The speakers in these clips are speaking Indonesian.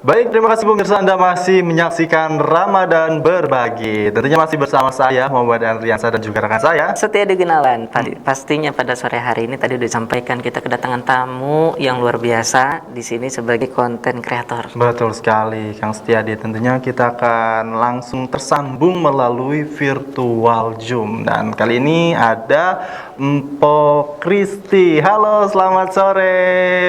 Baik, terima kasih pemirsa, Anda masih menyaksikan Ramadan Berbagi. Tentunya masih bersama saya Muhammad Andriansa dan juga rekan saya Setia Degenalan. Pastinya pada sore hari ini tadi udah disampaikan kita kedatangan tamu yang luar biasa di sini sebagai konten kreator. Betul sekali, Kang Setiadi. Tentunya kita akan langsung tersambung melalui virtual Zoom. Dan kali ini ada Mpok Kristi. Halo, selamat sore,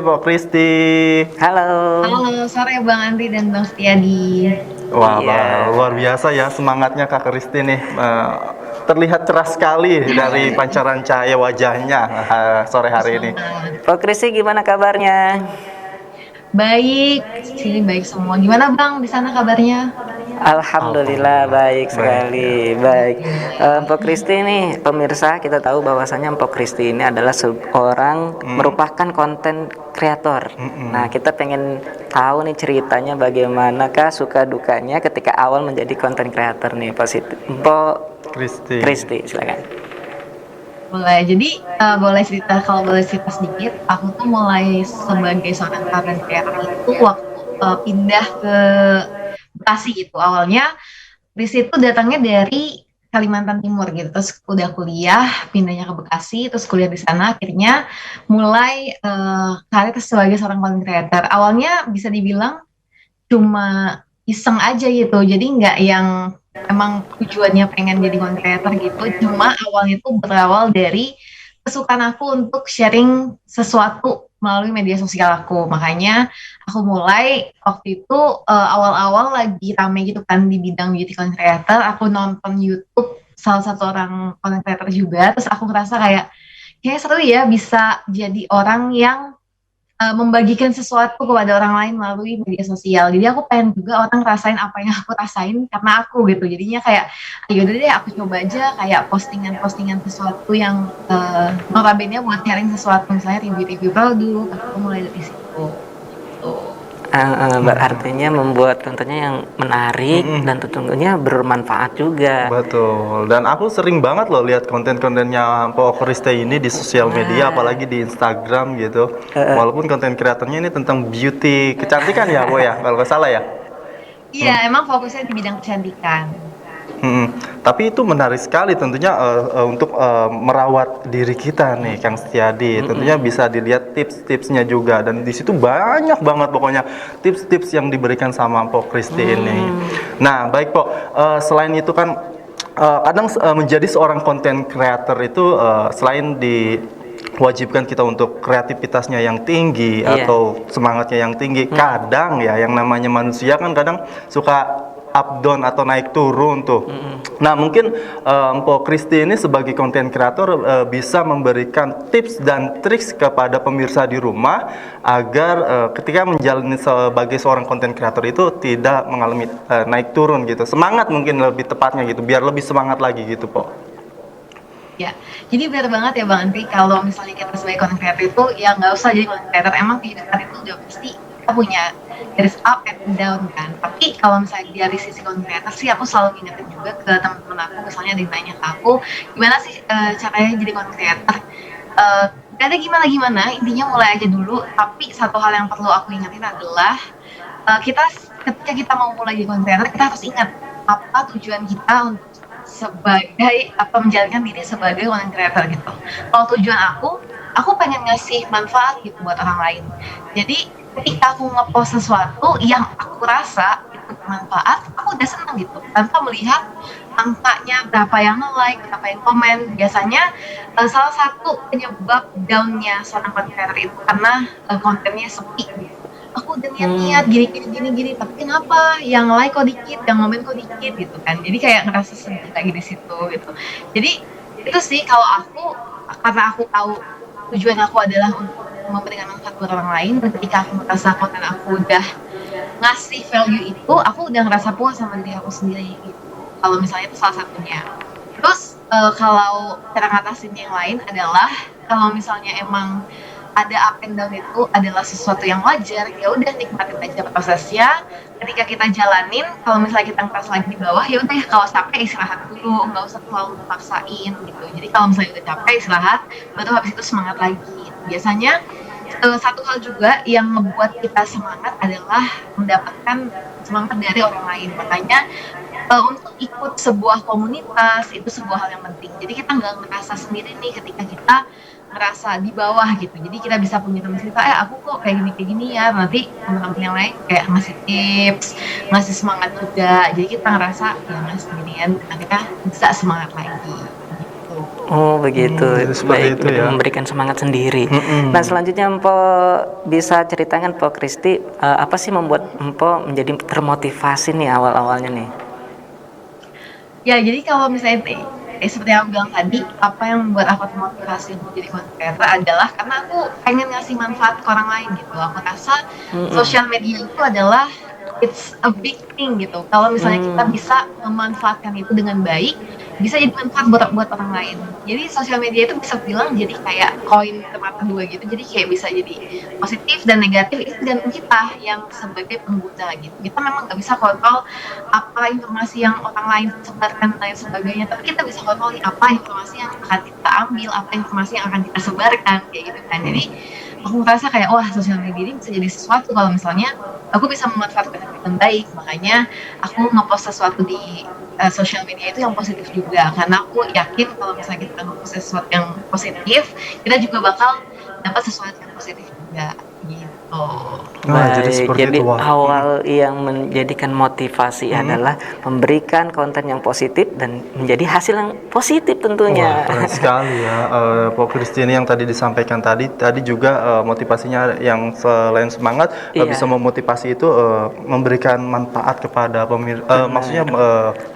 Mpok Kristi. Halo. Halo, sore Bang Andri dan Bang Setiadi. Wah, Iya. luar biasa ya semangatnya Kak Kristi nih. Terlihat cerah sekali dari pancaran cahaya wajahnya sore hari ini. Pak Krisi gimana kabarnya? Baik, sini baik semua. Gimana Bang di sana kabarnya? Alhamdulillah baik sekali. Baik. Mpok Kristi nih, pemirsa kita tahu bahwasanya Mpok Kristi ini adalah seorang merupakan konten kreator. Nah, kita pengen tahu nih ceritanya bagaimanakah suka dukanya ketika awal menjadi konten kreator nih, Mpok Kristi, silakan. Boleh, jadi kalau boleh cerita sedikit, aku tuh mulai sebagai seorang content creator itu waktu pindah ke Bekasi gitu. Awalnya di situ datangnya dari Kalimantan Timur gitu, terus udah kuliah, pindahnya ke Bekasi, terus kuliah di sana, akhirnya mulai karir sebagai seorang content creator. Awalnya bisa dibilang cuma iseng aja gitu, jadi nggak yang emang tujuannya pengen jadi content creator gitu, cuma awalnya itu berawal dari kesukaan aku untuk sharing sesuatu melalui media sosial aku. Makanya aku mulai waktu itu awal-awal lagi rame gitu kan di bidang beauty content creator, aku nonton YouTube salah satu orang content creator juga, terus aku ngerasa kayak seru ya bisa jadi orang yang membagikan sesuatu kepada orang lain melalui media sosial. Jadi aku pengen juga orang ngerasain apa yang aku rasain karena aku gitu. Jadinya kayak, yaudah deh aku coba aja kayak postingan-postingan sesuatu yang notabene buat sharing sesuatu, misalnya review-review produk. Aku mulai dari situ. Gitu. Artinya membuat kontennya yang menarik dan tentunya bermanfaat juga. Betul. Dan aku sering banget loh lihat konten-kontennya Mpok Kristi ini di sosial media, apalagi di Instagram gitu. Walaupun konten kreatornya ini tentang beauty, kecantikan ya, Bu ya, kalau nggak salah ya. Iya, emang fokusnya di bidang kecantikan. Tapi itu menarik sekali tentunya untuk merawat diri kita nih, Kang Setiadi. Tentunya bisa dilihat tips-tipsnya juga, dan di situ banyak banget pokoknya tips-tips yang diberikan sama Mpok Kristi ini. Nah, baik Pok, selain itu kan kadang menjadi seorang content creator itu selain diwajibkan kita untuk kreativitasnya yang tinggi atau semangatnya yang tinggi, kadang ya yang namanya manusia kan kadang suka up down atau naik turun tuh. Nah, mungkin Mpok Kristi ini sebagai konten kreator bisa memberikan tips dan trik kepada pemirsa di rumah agar ketika menjalani sebagai seorang konten kreator itu tidak mengalami naik turun gitu. Semangat mungkin lebih tepatnya gitu, biar lebih semangat lagi gitu, Pok. Ya, jadi benar banget ya Bang Andri, kalau misalnya kita sebagai content creator itu ya nggak usah jadi content creator, emang kehidupan itu udah pasti kita punya there's up and down kan. Tapi kalau misalnya dari sisi content creator sih, aku selalu ingetin juga ke teman-teman aku, misalnya ada yang nanya ke aku, gimana sih caranya jadi content creator? Gak ada gimana-gimana, intinya mulai aja dulu. Tapi satu hal yang perlu aku ingetin adalah ketika kita mau mulai jadi content creator, kita harus ingat apa tujuan kita untuk menjalankan diri sebagai content creator gitu. Kalau tujuan aku pengen ngasih manfaat gitu buat orang lain. Jadi ketika aku ngepost sesuatu yang aku rasa itu bermanfaat, aku udah seneng gitu, tanpa melihat angkanya berapa yang like, berapa yang komen. Biasanya salah satu penyebab downnya seorang content creator itu karena kontennya sepi gitu. Aku udah niat gini, tapi kenapa yang like kok dikit, yang komen kok dikit gitu kan. Jadi kayak ngerasa sedih lagi di situ gitu. Jadi itu sih kalau aku, karena aku tahu tujuan aku adalah untuk memberikan manfaat buat orang lain, dan ketika aku merasa konten aku udah ngasih value itu, aku udah ngerasa puas sama diri aku sendiri gitu. Kalau misalnya itu salah satunya. Terus kalau cara ngatasin yang lain adalah kalau misalnya emang ada up and down itu adalah sesuatu yang wajar, ya udah nikmatin aja prosesnya. Ketika kita jalanin, kalau misalnya kita ngerasa lagi di bawah, ya udah kalau capek istirahat dulu, nggak usah terlalu dipaksain gitu. Jadi kalau misalnya udah capek istirahat, baru habis itu semangat lagi. Biasanya Satu hal juga yang membuat kita semangat adalah mendapatkan semangat dari orang lain. Makanya untuk ikut sebuah komunitas itu sebuah hal yang penting. Jadi kita nggak ngerasa sendiri nih ketika kita ngerasa di bawah gitu. Jadi kita bisa punya teman cerita, aku kok kayak gini ya. Nanti teman-teman yang lain kayak ngasih tips, ngasih semangat juga. Jadi kita ngerasa ya nggak sendirian, kita bisa semangat lagi. Gitu. Oh begitu, Jadi seperti baik, itu ya. memberikan semangat sendiri. Mm-mm. Nah selanjutnya Empo bisa ceritakan Po Kristi, apa sih membuat Empo menjadi termotivasi nih awal-awalnya nih? Ya, jadi kalau misalnya seperti yang aku bilang tadi, apa yang membuat aku termotivasi untuk jadi content creator adalah karena aku pengen ngasih manfaat ke orang lain gitu. Aku rasa sosial media itu adalah it's a big thing gitu. Kalau misalnya kita bisa memanfaatkan itu dengan baik, bisa jadi manfaat buat orang lain. Jadi sosial media itu bisa bilang jadi kayak koin bermata dua gitu. Jadi kayak bisa jadi positif dan negatif, itu tergantung kita yang sebagai pengguna gitu. Kita memang nggak bisa kontrol apa informasi yang orang lain sebarkan dan lain sebagainya, tapi kita bisa kontrol apa informasi yang akan kita ambil, apa informasi yang akan kita sebarkan kayak gitu kan. Jadi aku merasa kayak wah, sosial media ini bisa jadi sesuatu kalau misalnya aku bisa memanfaatkan dengan baik. Makanya aku ngepost sesuatu di sosial media itu yang positif juga, karena aku yakin kalau misalnya kita ngepost sesuatu yang positif, kita juga bakal dapat sesuatu yang positif juga gitu. Jadi Baik, seperti jadi itu. Wah. awal yang menjadikan motivasi adalah memberikan konten yang positif dan menjadi hasil yang positif tentunya. Wah, keren sekali ya, Po Kristi ini yang tadi disampaikan tadi juga motivasinya yang selain semangat Iya. bisa memotivasi itu memberikan manfaat kepada maksudnya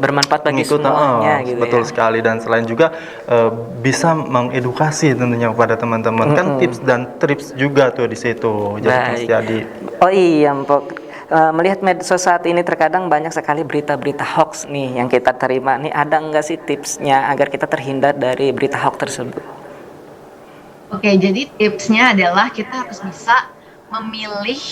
Bermanfaat bagi pengikut, semuanya gitu betul ya. sekali, dan selain juga bisa mengedukasi tentunya kepada teman-teman, kan tips dan trips juga tuh di situ. Jadi Kang Baik. Setiadi. Oh iya, Mpok. Melihat medsos saat ini terkadang banyak sekali berita-berita hoax nih yang kita terima. Nih ada nggak sih tipsnya agar kita terhindar dari berita hoax tersebut? Oke, jadi tipsnya adalah kita harus bisa memilih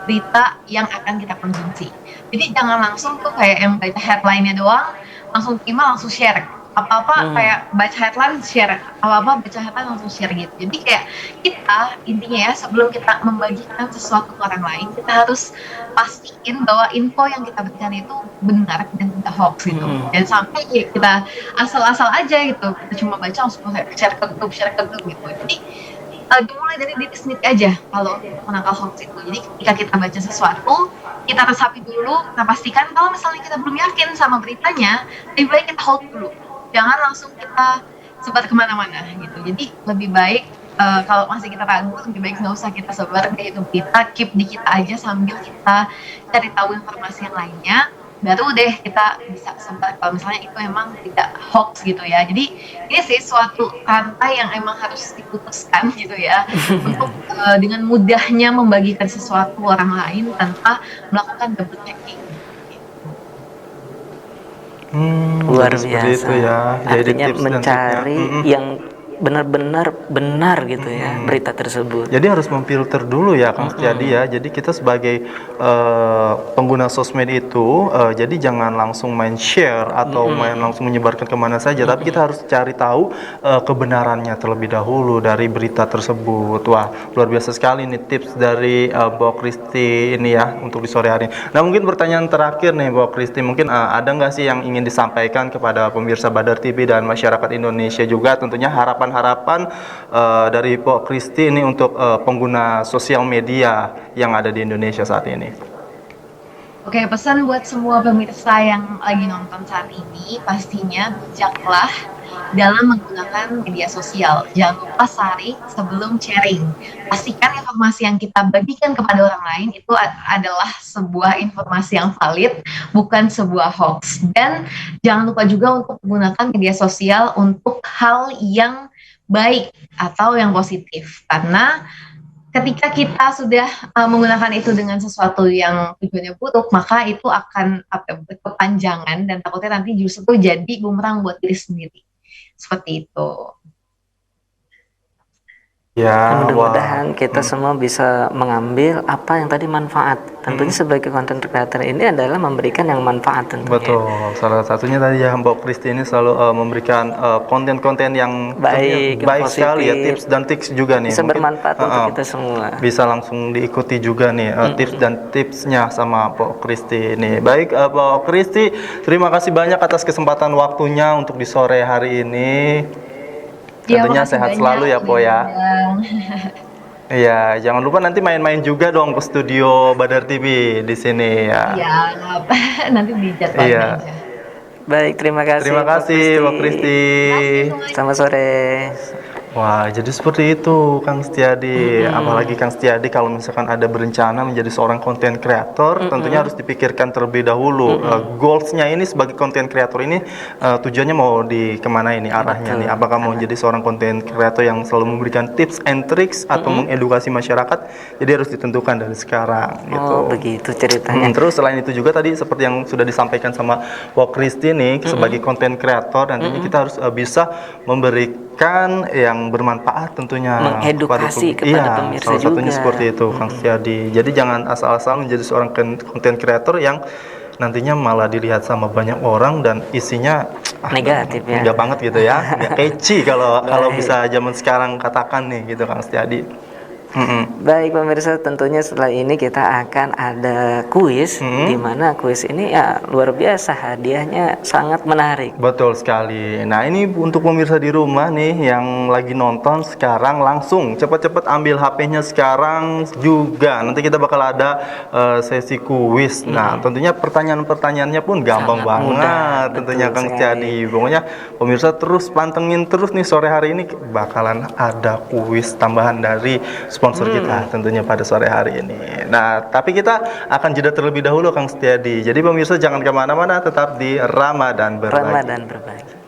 berita yang akan kita konsumsi. Jadi jangan langsung tuh kayak yang baca headline-nya doang, langsung terima langsung share. Apa-apa kayak baca headline share, apa-apa baca headline langsung share gitu. Jadi kayak kita intinya ya, sebelum kita membagikan sesuatu ke orang lain, kita harus pastiin bahwa info yang kita berikan itu benar dan tidak hoax gitu. Dan sampai kita asal-asal aja gitu, kita cuma baca langsung share ke grup gitu. Jadi dimulai dari diri sendiri aja kalau menangkal hoax itu. Jadi ketika kita baca sesuatu, kita resapi dulu, kita pastikan kalau misalnya kita belum yakin sama beritanya, lebih baik kita hold dulu. Jangan langsung kita sebar kemana-mana gitu. Jadi lebih baik kalau masih kita ragu, lebih baik nggak usah kita sebar kayak itu, kita keep di kita aja sambil kita cari tahu informasi yang lainnya, baru deh kita bisa sebar kalau misalnya itu emang tidak hoax gitu ya. Jadi ini sih suatu rantai yang emang harus diputuskan gitu ya untuk dengan mudahnya membagikan sesuatu orang lain tanpa melakukan double checking. Luar Jadi seperti biasa. itu ya. Jadi Artinya tips dan mencari triknya. yang benar-benar benar gitu ya berita tersebut. Jadi harus memfilter dulu ya Kang Setiadi ya. Jadi kita sebagai pengguna sosmed itu, jadi jangan langsung main share atau main langsung menyebarkan kemana saja. Tapi kita harus cari tahu kebenarannya terlebih dahulu dari berita tersebut. Wah, luar biasa sekali nih tips dari Mbak Kristi ini ya untuk di sore hari. Nah mungkin pertanyaan terakhir nih Mbak Kristi, mungkin ada nggak sih yang ingin disampaikan kepada pemirsa Badar TV dan masyarakat Indonesia juga, tentunya harapan dari Po Kristi ini untuk pengguna sosial media yang ada di Indonesia saat ini. Oke, pesan buat semua pemirsa yang lagi nonton saat ini, pastinya bijaklah dalam menggunakan media sosial. Jangan lupa saring sebelum sharing. Pastikan informasi yang kita bagikan kepada orang lain itu adalah sebuah informasi yang valid, bukan sebuah hoax. Dan jangan lupa juga untuk menggunakan media sosial untuk hal yang baik atau yang positif, karena ketika kita sudah menggunakan itu dengan sesuatu yang tujuannya buruk, maka itu akan berkepanjangan dan takutnya nanti justru jadi bumerang buat diri sendiri. Seperti itu. Ya, Mudah-mudahan kita semua bisa mengambil apa yang tadi manfaat. Tentunya sebagai content creator ini adalah memberikan yang manfaat tentunya. betul. Salah satunya tadi ya Mbak Kristi ini selalu memberikan konten-konten yang Baik, tentunya baik sekali ya, positif. tips dan tips juga nih. Bisa Mungkin, bermanfaat untuk kita semua. bisa langsung diikuti juga nih tips dan tipsnya sama Mbak Kristi ini. Baik, Mbak Kristi, terima kasih banyak atas kesempatan waktunya untuk di sore hari ini. Ya, Tentunya makasih sehat banyak selalu ya, Po udah ya. diundang. Iya, jangan lupa nanti main-main juga dong ke studio Badar TV di sini ya. Iya, nanti dijadwalin Iya. aja. Baik, terima kasih. Terima kasih, Mbak Kristi. Selamat sore. Wah, jadi seperti itu Kang Setiadi. Apalagi Kang Setiadi kalau misalkan ada berencana menjadi seorang konten kreator, tentunya harus dipikirkan terlebih dahulu. Goalsnya ini sebagai konten kreator ini tujuannya mau di kemana ini arahnya nih? Apakah mau jadi seorang konten kreator yang selalu memberikan tips and tricks atau mengedukasi masyarakat? Jadi harus ditentukan dari sekarang. Gitu. Oh, begitu ceritanya. Terus selain itu juga tadi seperti yang sudah disampaikan sama Wak Kristi nih, sebagai konten kreator nantinya kita harus bisa memberikan yang bermanfaat tentunya Mengedukasi kepada iya, pemirsa salah satunya juga. seperti itu Kang Setiadi. Jadi jangan asal-asal menjadi seorang konten kreator yang nantinya malah dilihat sama banyak orang dan isinya Negatif ya. enggak banget gitu ya, nggak catchy kalau bisa zaman sekarang katakan nih gitu Kang Setiadi. Baik pemirsa, tentunya setelah ini kita akan ada kuis, di mana kuis ini ya luar biasa, hadiahnya sangat menarik. Betul sekali. Nah ini untuk pemirsa di rumah nih yang lagi nonton sekarang langsung cepet-cepet ambil HP-nya sekarang juga. Nanti kita bakal ada sesi kuis. Nah tentunya pertanyaan-pertanyaannya pun gampang Sangat banget. mudah, Tentunya betul Kang sekali. Setiadi. Pokoknya pemirsa terus pantengin terus nih sore hari ini bakalan ada kuis tambahan dari sponsor kita tentunya pada sore hari ini. Nah tapi kita akan jeda terlebih dahulu Kang Setiadi. Jadi pemirsa jangan kemana-mana, tetap di Ramadan Berbagi. Ramadan berbagi.